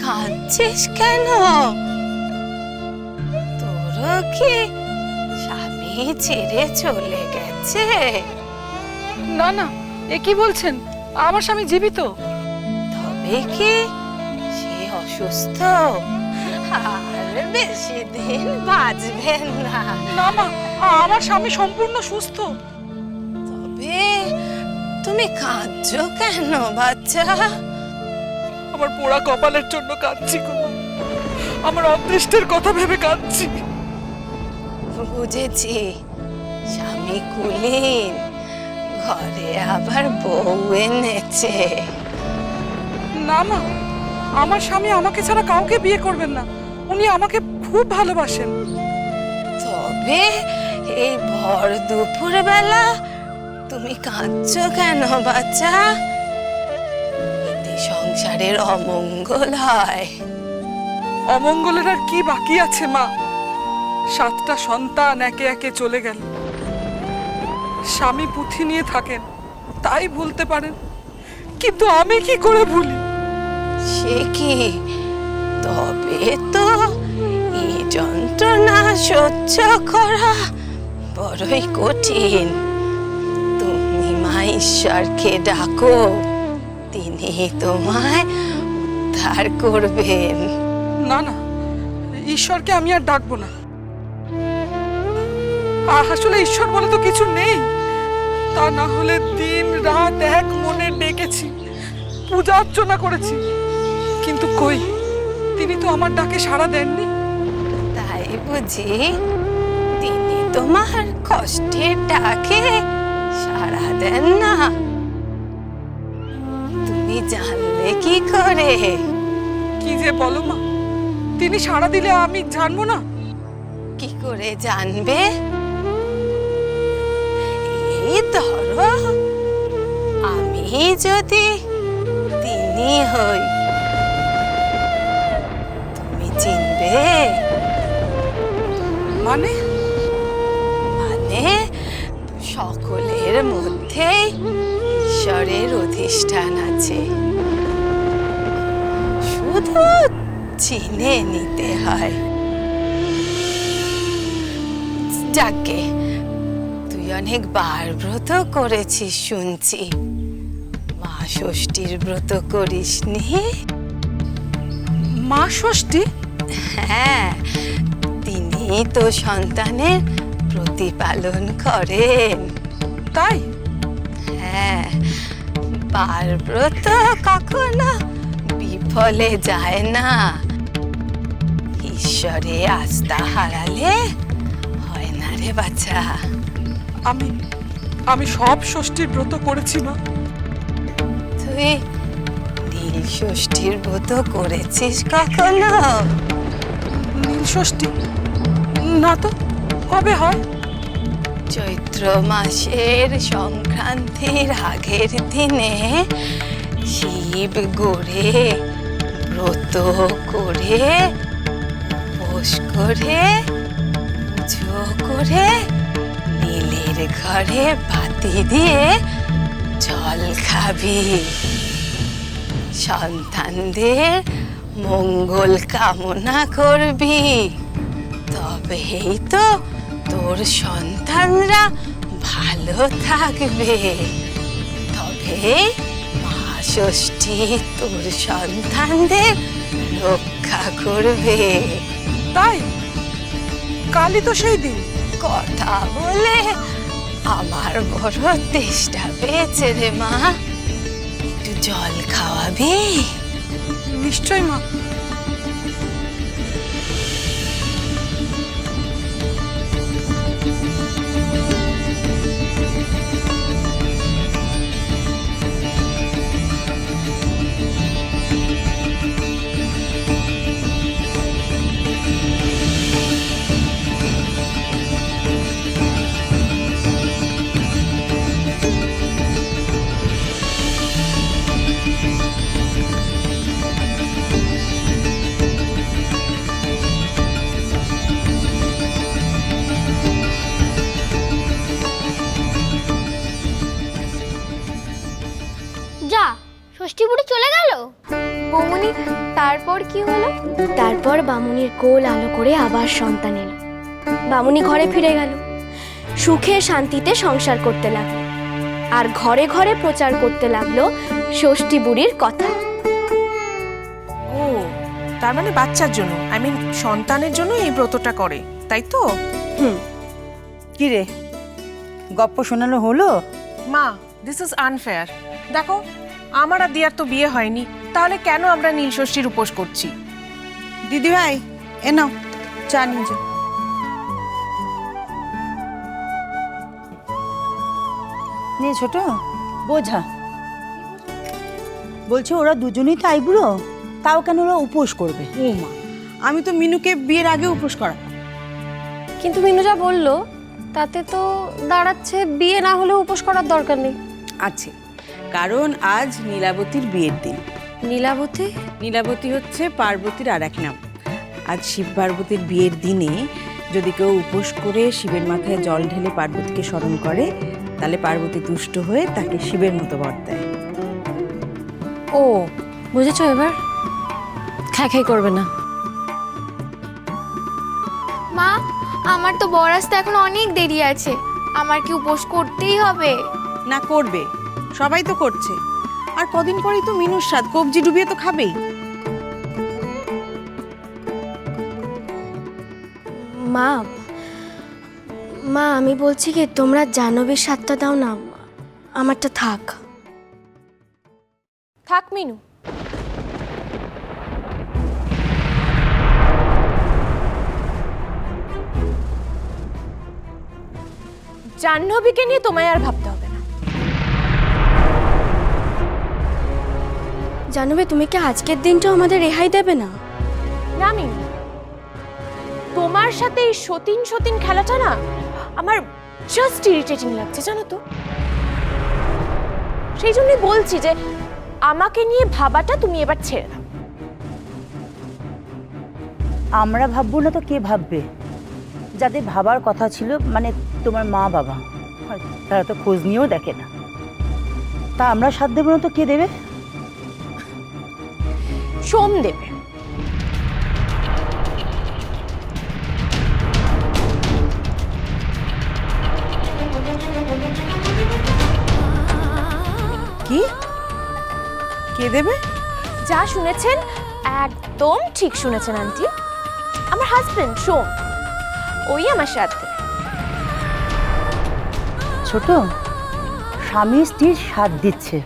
কাঁদছিস কেন? তোরও কি স্বামী ছেড়ে চলে গেছে? না না, এ কি বলছেন? আমার স্বামী জীবিত। তবে কি সে অসুস্থ? আর বেশি দিন বাঁচবেন না। না মা, আমার স্বামী সম্পূর্ণ সুস্থ। তবে তুমি কাঁদছো কেন বাচ্চা? আমার পোড়া কপালের জন্য কাঁদছি গো মা। আমার অদৃষ্টের কথা ভেবে কাঁদছি। বুঝেছি, স্বামী কুলীন, ঘরে আবার বউ এনেছে। না মা, আমার স্বামী আমাকে ছাড়া কাউকে বিয়ে করবেন না। উনি আমাকে খুব ভালোবাসেন। তবে এই ভর দুপুর বেলা তুমি কাঁদছো কেন বাচ্চা? এতে সংসারের অমঙ্গল হয়। অমঙ্গলের আর কি বাকি আছে মা? 7টা সন্তান একে একে চলে গেল। স্বামী পুঁথি নিয়ে থাকেন, তাই ভুলতে পারেন, কিন্তু আমি কি করে ভুলি? সে কি? তবে তো এই যন্ত্রণা সহ্য করা বড়ই কঠিন। তুমি মা ঈশ্বরকে ডাকো, তিনি তোমায় উদ্ধার করবেন। না না, ঈশ্বরকে আমি আর ডাকবো না। আসলে ঈশ্বর বলে তো কিছু নেই। তা না হলে দিন রাত এক মনে ডেকেছি, পূজা অর্চনা করেছি, কিন্তু কই, তিনি তো আমার ডাকে সাড়া দেননি। তাই বুঝি তিনি তোমার কষ্টের ডাকে সাড়া দেন না? তুমি জানলে কি করে? কি যে বলো মা, তিনি সাড়া দিলে আমি জানবো না? কি করে জানবে? এই ধরো, আমি যদি তিনি হই, তুমি চিনবে? মানে? মানে সকলের মধ্যেই ঈশ্বরের অধিষ্ঠান আছে, শুধু চিনে নিতে হয়। যাকে তুই অনেক বার ব্রত করেছিস শুনছি, মা ষষ্ঠীর ব্রত করিসনি? মা ষষ্ঠী? হ্যাঁ, তিনি তো সন্তানের প্রতিপালন করেন। তাই? হ্যাঁ, বার ব্রত কখনো বিফলে যায় না। ঈশ্বরে আস্থা হারালে হয় না রে বাচ্চা। আমি সব ষষ্ঠীর ব্রত করেছি মা। তুই নীল ষষ্ঠীর ব্রত করেছিস কখনো? নীল ষষ্ঠী? না তো, কবে হয়? চৈত্র মাসের সংক্রান্তির আগের দিনে শিব গড়ে ব্রত করে, উপোস করে, পুজো করে, নীলের ঘরে বাতি দিয়ে জল খাবি। সন্তানদের মঙ্গল কামনা করবি, তবেই তো তোর সন্তানরা ভালো থাকবে। তবে মা ষষ্ঠী তোর সন্তানদের রক্ষা করবে। তাই? কালই তো সেই দিন। কথা বলে আমার বড় তেষ্টা পেয়েছে রে মা, একটু জল খাওয়াবি? নিশ্চয় মা। তারপর কি হলো? তারপর বামুনির কোল আলো করে আবার সন্তান এলো। বামুনি ঘরে ফিরে গেল, সুখে শান্তিতে সংসার করতে লাগলো, আর ঘরে ঘরে প্রচার করতে লাগলো ষষ্ঠী বুড়ির কথা। ও, তার মানে বাচ্চার জন্য, সন্তানের জন্য এই ব্রতটা করে, তাই তো? কি রে, গপ্প শোনানো হলো? মা, দিস ইজ আনফেয়ার। দেখো, আমার আর দিয়ার তো বিয়ে হয়নি, তাহলে কেন আমরা নীলষষ্ঠীর উপোস করছি? দিদি ভাই, এ নাও চা নিয়ে যাও। নে ছোট, বোঝা। বলছে ওরা দুজনেই তো আইবুড়ো, তাও কেন ওরা উপোস করবে? ও মা, আমি তো মিনুকে বিয়ের আগে উপোস করা। কিন্তু মিনু যা বললো তাতে তো দাঁড়াচ্ছে বিয়ে না হলেও উপোস করার দরকার নেই। আছে, কারণ আজ নীলাবতীর বিয়ের দিন। নীলাবতী? নীলাবতী হচ্ছে পার্বতীর আর এক নাম। আজ শিব পার্বতীর বিয়ের দিনে যদি কেউ উপোস করে শিবের মাথায় জল ঢেলে পার্বতীকে স্মরণ করে, তাহলে পার্বতী তুষ্ট হয়ে তাকে শিবের মতো বর দেয়। ও, বুঝেছো এবার? খাই করবে না। মা, আমার তো বর আসতে এখন অনেক দেরি আছে, আমার কি উপোস করতেই হবে? না, করবে, সবাই তো করছে। আর কদিন পরেই তো মিনুর স্বাদ, কবজি ডুবিয়ে তো খাবেই। মা মা আমি বলছি কি, তোমরা জাহ্নবীর স্বাদটা দাও না, আমারটা থাক। থাক মিনু। জাহ্নবীকে নিয়ে তোমায় আর ভাবতে হবে না। জাহ্নবী, তুমি কি আজকের দিনটাও আমাদের রেহাই দেবে না? না মিমি, তোমার সাথে এই সতীন সতীন খেলাটা না আমার জাস্ট ইরিটেটিং লাগছে, জানো তো? সেই জন্যই বলছি যে আমাকে নিয়ে ভাবাটা তুমি এবার ছেড়ে দাও। আমরা ভাববো না তো কে ভাববে? যাদের ভাবার কথা ছিল, মানে তোমার মা বাবা, তারা তো খোঁজ নিয়েও দেখে না। তা আমরা সাথ দেবো না তো কে দেবে? সোম দেবে। কি? কে দেবে? যা শুনেছেন একদম ঠিক শুনেছেন আন্টি, আমার হাজবেন্ড সোম, ওই আমার সাথে। ছোট, স্বামী স্ত্রীর সাথ দিচ্ছে,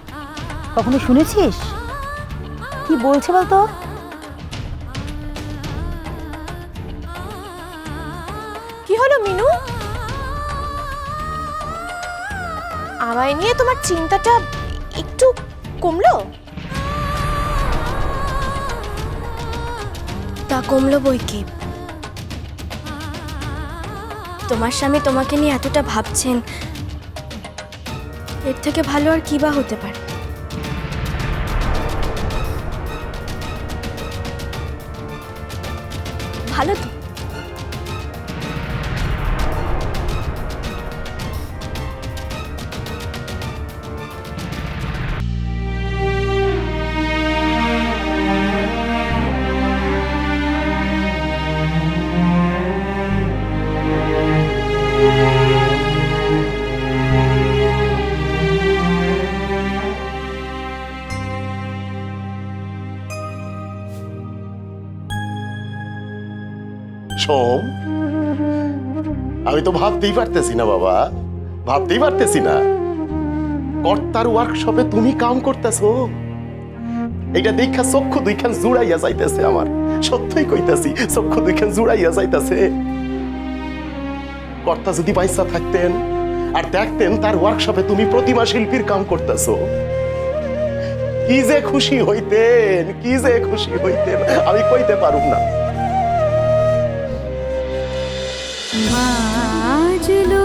কখনো শুনেছিস? কি বলছে বলতো? কি হলো মিনু? আমায় নিয়ে তোমার চিন্তাটা একটু কমলো? তা কমলো বই কি। তোমার স্বামী তোমাকে নিয়ে এতটা ভাবছেন, এর থেকে ভালো আর কি বা হতে পারে? ভালো তো। সোম, আমি তো ভাবতেই পারতেছি না বাবা, ভাবতেই পারতেছি না। কর্তার ওয়ার্কশপে তুমি কাম করতেছো, এইটা দেখা চক্ষু দুইখান জুড়াইয়া যাইতেছে আমার। সত্যই কইতাছি, চক্ষু দুইখান জুড়াইয়া যাইতেছে। কর্তা যদি পয়সা থাকতেন আর দেখতেন তার ওয়ার্কশপে তুমি প্রতিমা শিল্পীর কাম করতেছো, কি যে খুশি হইতেন, কি যে খুশি হইতেন, আমি কইতে পারুম না। মাজলো